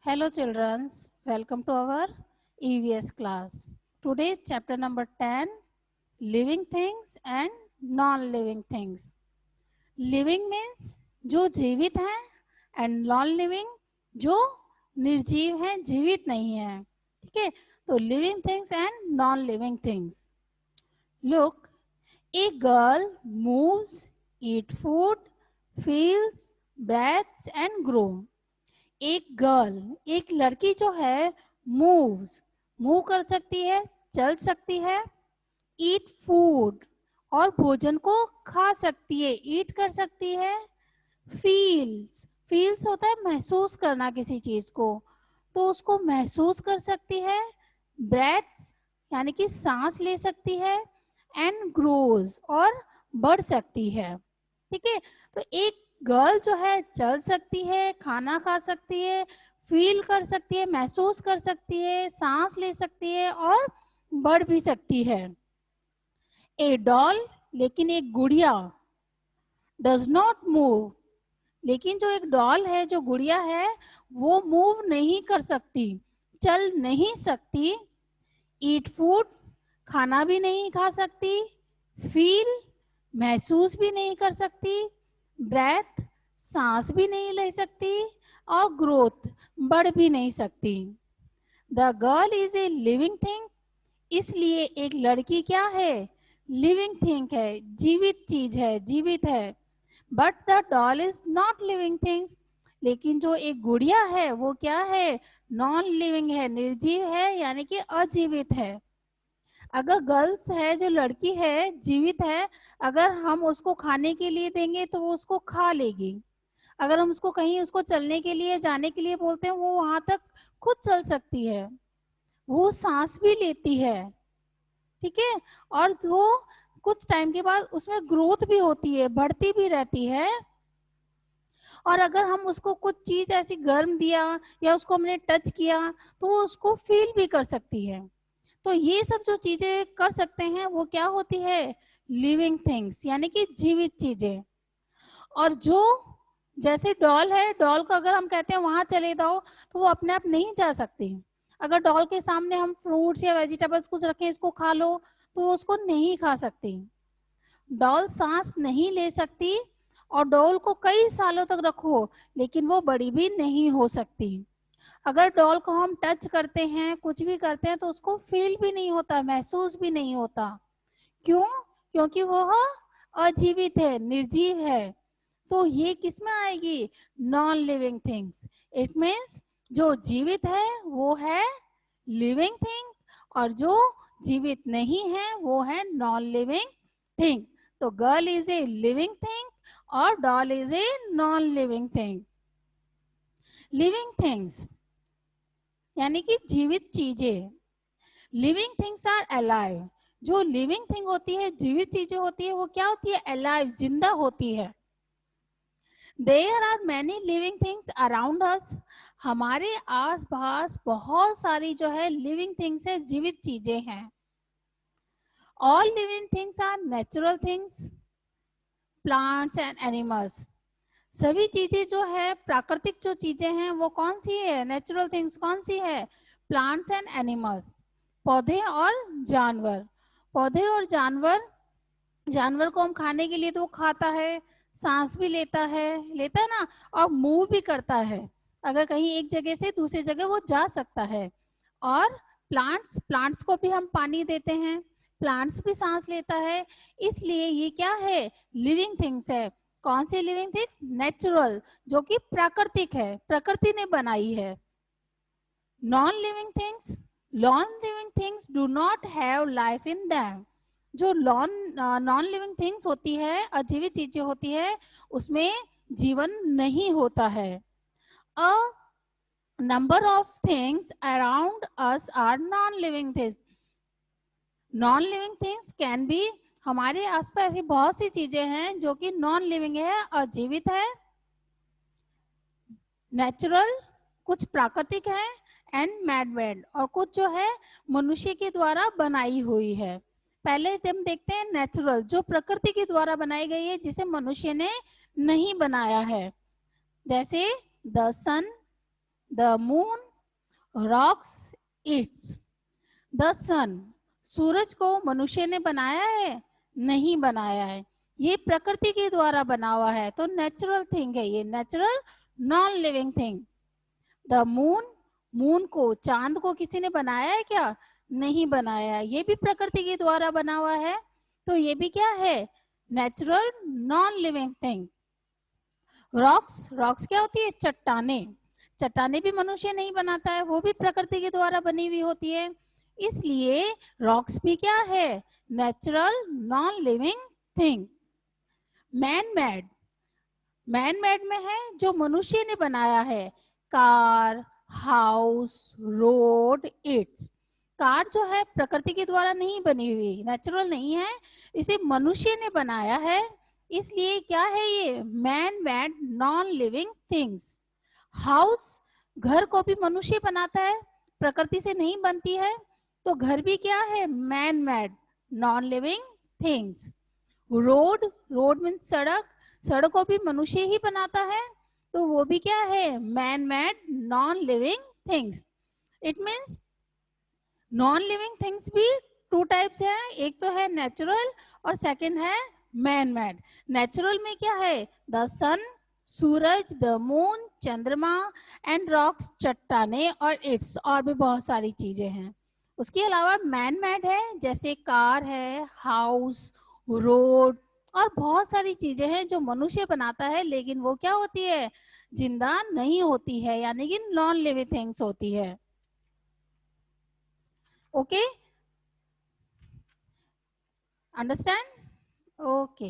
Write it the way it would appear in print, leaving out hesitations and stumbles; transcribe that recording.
Hello children, welcome to our EVS class. Today chapter number 10, living things and non-living things. Living means जो जीवित हैं and non-living जो निर्जीव हैं, जीवित नहीं हैं. ठीक है, तो living things and non-living things. Look, a girl moves, eat food, feels, breathes and grows. एक गर्ल, एक लड़की जो है मूव कर सकती है, चल सकती है, ईट फूड और भोजन को खा सकती है, ईट कर सकती है, फील्स होता है महसूस करना किसी चीज को, तो उसको महसूस कर सकती है, ब्रेथ्स यानी कि सांस ले सकती है, एंड ग्रोज और बढ़ सकती है. ठीक है, तो एक गर्ल जो है चल सकती है, खाना खा सकती है, फील कर सकती है, महसूस कर सकती है, सांस ले सकती है और बढ़ भी सकती है. ए डॉल, लेकिन एक गुड़िया, डज नॉट मूव, लेकिन जो एक डॉल है, जो गुड़िया है, वो मूव नहीं कर सकती, चल नहीं सकती. ईट फूड, खाना भी नहीं खा सकती, फील महसूस भी नहीं कर सकती, ब्रेथ सांस भी नहीं ले सकती और ग्रोथ बढ़ भी नहीं सकती. The girl is a living thing, इसलिए एक लड़की क्या है, लिविंग थिंग है, जीवित चीज है, जीवित है. But the doll is not living things, लेकिन जो एक गुड़िया है वो क्या है, नॉन लिविंग है, निर्जीव है, यानी कि अजीवित है. अगर गर्ल्स है, जो लड़की है, जीवित है, अगर हम उसको खाने के लिए देंगे तो वो उसको खा लेगी. अगर हम उसको कहीं उसको चलने के लिए जाने के लिए बोलते हैं, वो वहां तक खुद चल सकती है, वो सांस भी लेती है. ठीक है, और वो कुछ टाइम के बाद उसमें ग्रोथ भी होती है, बढ़ती भी रहती है. और अगर हम उसको कुछ चीज ऐसी गर्म दिया या उसको हमने टच किया तो वो उसको फील भी कर सकती है. तो ये सब जो चीजें कर सकते हैं वो क्या होती है, लिविंग थिंग्स, यानी कि जीवित चीजें. और जो जैसे डॉल है, डॉल को अगर हम कहते हैं वहां चले जाओ तो वो अपने आप नहीं जा सकती. अगर डॉल के सामने हम फ्रूट्स या वेजिटेबल्स कुछ रखें, इसको खा लो, तो वो उसको नहीं खा सकती. डॉल सांस नहीं ले सकती, और डॉल को कई सालों तक रखो लेकिन वो बड़ी भी नहीं हो सकती. अगर डॉल को हम टच करते हैं, कुछ भी करते हैं, तो उसको फील भी नहीं होता, महसूस भी नहीं होता. क्यों? क्योंकि वह अजीवित है, निर्जीव है. तो ये किस में आएगी, non living things. It means जो जीवित है वो है लिविंग थिंग, और जो जीवित नहीं है वो है नॉन लिविंग थिंग. तो girl is a living thing और doll is a non living thing. Living things यानी कि जीवित चीजें. लिविंग थिंग्स आर अलाइव, जो लिविंग थिंग होती है, जीवित चीजें होती है, वो क्या होती है, अलाइव, जिंदा होती है. There are many living things around us, हमारे आस पास बहुत सारी जो है लिविंग थिंग्स है, जीवित चीजें हैं. All living things are natural things, plants and animals. सभी चीजें जो है प्राकृतिक जो चीजें हैं वो कौन सी है, नेचुरल थिंग्स कौन सी है, प्लांट्स एंड एनिमल्स, पौधे और जानवर. पौधे और जानवर, जानवर को हम खाने के लिए तो वो खाता है, सांस भी लेता है ना, और मूव भी करता है. अगर कहीं एक जगह से दूसरी जगह वो जा सकता है. और प्लांट्स को भी हम पानी देते हैं, प्लांट्स भी सांस लेता है. इसलिए ये क्या है, लिविंग थिंग्स है. कौन सी लिविंग थिंग्स, नेचुरल, जो कि प्राकृतिक है, प्रकृति ने बनाई है. Non living things do not have life in them, जो नॉन लिविंग थिंग्स होती है, अजीवित चीजें होती है, उसमें जीवन नहीं होता है. A number of things around us are non living things. Non living things can be, हमारे आसपास ऐसी बहुत सी चीजें हैं जो कि नॉन लिविंग है, अजीवित है. नेचुरल, कुछ प्राकृतिक है, एंड मैड, और कुछ जो है मनुष्य के द्वारा बनाई हुई है. पहले हम देखते हैं नेचुरल, जो प्रकृति के द्वारा बनाई गई है, जिसे मनुष्य ने नहीं बनाया है. जैसे the sun, the moon rocks it's. The sun, सूरज को मनुष्य ने बनाया है? नहीं बनाया है, ये प्रकृति के द्वारा बना हुआ है, तो नेचुरल थिंग है ये, natural non living thing. The moon, moon को, चांद को किसी ने बनाया है क्या? नहीं बनाया है, ये भी प्रकृति के द्वारा बना हुआ है, तो ये भी क्या है? Natural non living thing. Rocks, rocks क्या होती है? चट्टाने, चट्टाने भी मनुष्य नहीं बनाता है, वो भी प्रकृति के द्वारा बनी हुई होती है, इसलिए रॉक्स भी क्या है? Natural non living thing. Man made, man made में है जो मनुष्य ने बनाया है, car, house, road, it's. Car जो है प्रकृति के द्वारा नहीं बनी हुई, नेचुरल नहीं है, इसे मनुष्य ने बनाया है, इसलिए क्या है ये? Man made non living things. House, घर को भी मनुष्य बनाता है, प्रकृति से नहीं बनती है, तो घर भी क्या है? Man made non living things. Road, road means सड़क, सड़क को भी मनुष्य ही बनाता है, तो वो भी क्या है? Man made non living things. It means non living things भी टू टाइप्स हैं, एक तो है नेचुरल और सेकंड है मैन मेड। नेचुरल में क्या है? द सन, सूरज, द मून, चंद्रमा, एंड रॉक्स, चट्टाने, और इट्स, और भी बहुत सारी चीजें हैं। उसके अलावा मैन मेड है, जैसे कार है, हाउस, रोड, और बहुत सारी चीजें हैं जो मनुष्य बनाता है, लेकिन वो क्या होती है? जिंदा नहीं होती है, यानी कि नॉन लिविंग थिंग्स होती है। Okay, understand? ओके।